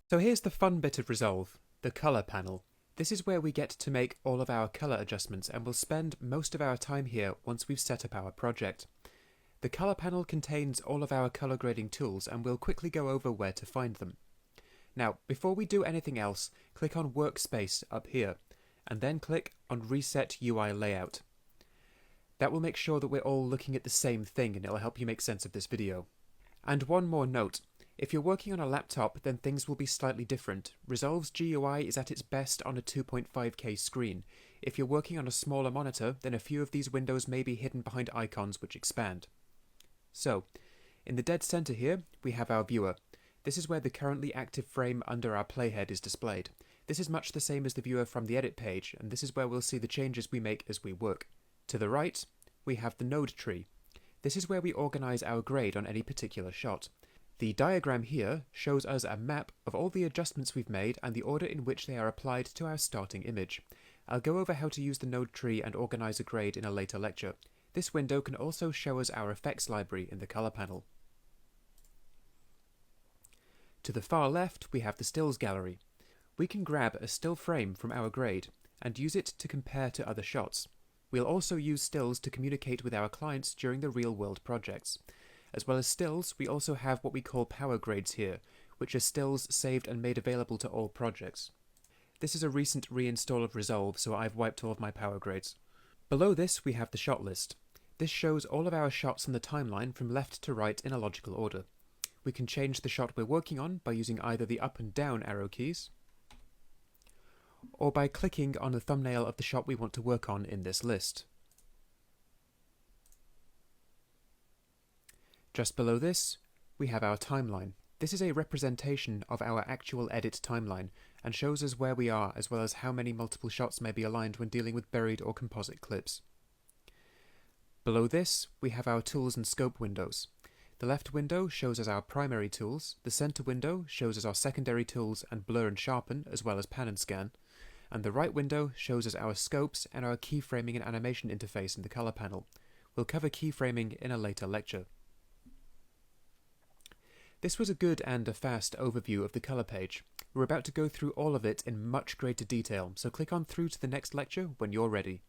So here's the fun bit of Resolve, the Color panel. This is where we get to make all of our color adjustments, and we'll spend most of our time here once we've set up our project. The Color panel contains all of our color grading tools, and we'll quickly go over where to find them. Now, before we do anything else, click on Workspace up here, and then click on Reset UI Layout. That will make sure that we're all looking at the same thing, and it'll help you make sense of this video. And one more note. If you're working on a laptop, then things will be slightly different. Resolve's GUI is at its best on a 2.5K screen. If you're working on a smaller monitor, then a few of these windows may be hidden behind icons which expand. So, in the dead center here, we have our viewer. This is where the currently active frame under our playhead is displayed. This is much the same as the viewer from the edit page, and this is where we'll see the changes we make as we work. To the right, we have the node tree. This is where we organize our grade on any particular shot. The diagram here shows us a map of all the adjustments we've made and the order in which they are applied to our starting image. I'll go over how to use the node tree and organize a grade in a later lecture. This window can also show us our effects library in the color panel. To the far left, we have the stills gallery. We can grab a still frame from our grade and use it to compare to other shots. We'll also use stills to communicate with our clients during the real-world projects. As well as stills, we also have what we call power grades here, which are stills saved and made available to all projects. This is a recent reinstall of Resolve, so I've wiped all of my power grades. Below this, we have the shot list. This shows all of our shots on the timeline from left to right in a logical order. We can change the shot we're working on by using either the up and down arrow keys, or by clicking on the thumbnail of the shot we want to work on in this list. Just below this, we have our timeline. This is a representation of our actual edit timeline and shows us where we are as well as how many multiple shots may be aligned when dealing with buried or composite clips. Below this, we have our tools and scope windows. The left window shows us our primary tools, the center window shows us our secondary tools and blur and sharpen as well as pan and scan, and the right window shows us our scopes and our keyframing and animation interface in the color panel. We'll cover keyframing in a later lecture. This was a good and a fast overview of the color page. We're about to go through all of it in much greater detail, so click on through to the next lecture when you're ready.